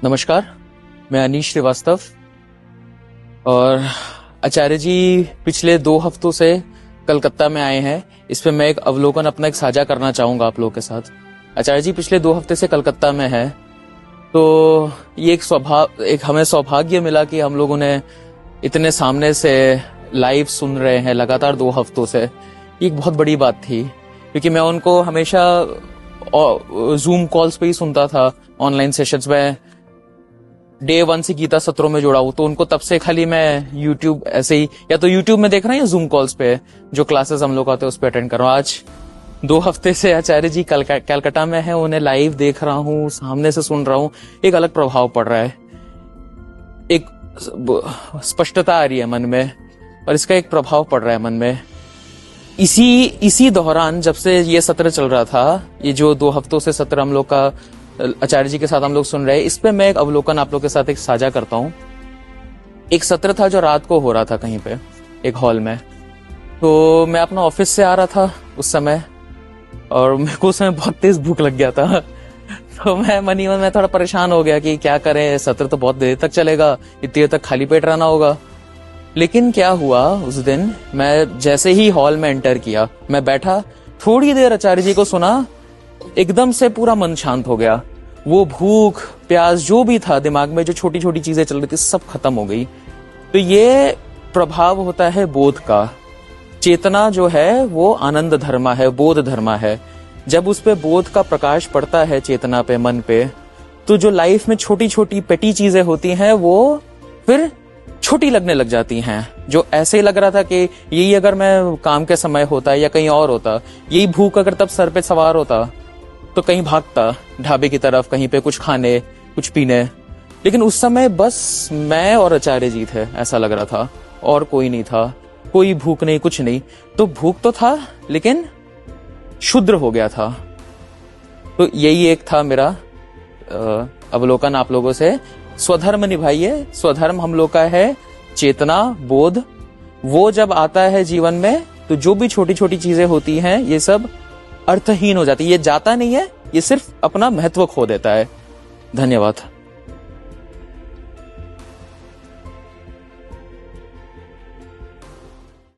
नमस्कार, मैं अनीश श्रीवास्तव और आचार्य जी पिछले 2 हफ्तों से कलकत्ता में आए हैं। इस पे मैं एक अवलोकन अपना एक साझा करना चाहूंगा आप लोगों के साथ। आचार्य जी पिछले 2 हफ्ते से कलकत्ता में है, तो ये एक हमें सौभाग्य मिला कि हम लोगों ने इतने सामने से लाइव सुन रहे हैं लगातार 2 हफ्तों से। ये एक बहुत बड़ी बात थी क्योंकि मैं उनको हमेशा जूम कॉल्स पे ही सुनता था, ऑनलाइन सेशंस में। डे 1 से गीता सत्रों में जुड़ा हूं, तो उनको तब से खाली मैं यूट्यूब ऐसे ही या तो यूट्यूब में देख रहा हूं या जूम कॉल्स पे जो क्लासेस हम लोग आते हैं उस पे अटेंड कर रहा हूं। आज 2 हफ्ते से आचार्य जी कलकत्ता में है, उन्हें लाइव देख रहा हूं, सामने से सुन रहा हूं। एक अलग प्रभाव पड़ रहा है, एक स्पष्टता आ रही है मन में और इसका एक प्रभाव पड़ रहा है मन में। इसी दौरान जब से ये सत्र चल रहा था, ये जो 2 हफ्तों से सत्र हम लोग का आचार्य जी के साथ हम लोग सुन रहे हैं, इस पे मैं एक अवलोकन आप लोग के साथ एक साझा करता हूं। एक सत्र था जो रात को हो रहा था कहीं पे एक हॉल में। तो मैं अपना ऑफिस से आ रहा था उस समय और मेरे को उस समय बहुत तेज भूख लग गया था। तो मैं मन ही मन में थोड़ा परेशान हो गया कि क्या करें, सत्र तो बहुत देर तक चलेगा, इतनी देर तक खाली पेट रहना होगा। लेकिन क्या हुआ, उस दिन मैं जैसे ही हॉल में एंटर किया, मैं बैठा, थोड़ी देर आचार्य जी को सुना, एकदम से पूरा मन शांत हो गया। वो भूख प्यास जो भी था दिमाग में, जो छोटी छोटी चीजें चल रही थी, सब खत्म हो गई। तो ये प्रभाव होता है बोध का। चेतना जो है वो आनंद धर्मा है, बोध धर्मा है। जब उस पे बोध का प्रकाश पड़ता है चेतना पे, मन पे, तो जो लाइफ में छोटी छोटी पेटी चीजें होती हैं वो फिर छोटी लगने लग जाती हैं। जो ऐसे ही लग रहा था कि यही अगर मैं काम के समय होता या कहीं और होता, यही भूख अगर तब सर पे सवार होता तो कहीं भागता ढाबे की तरफ, कहीं पे कुछ खाने कुछ पीने। लेकिन उस समय बस मैं और आचार्य जी थे, ऐसा लग रहा था, और कोई नहीं था, कोई भूख नहीं, कुछ नहीं। तो भूख तो था लेकिन शुद्र हो गया था। तो यही एक था मेरा अवलोकन आप लोगों से। स्वधर्म निभाइए। स्वधर्म हम लोग का है चेतना, बोध। वो जब आता है जीवन में तो जो भी छोटी छोटी चीजें होती हैं ये सब अर्थहीन हो जाती है। ये जाता नहीं है, ये सिर्फ अपना महत्व खो देता है। धन्यवाद।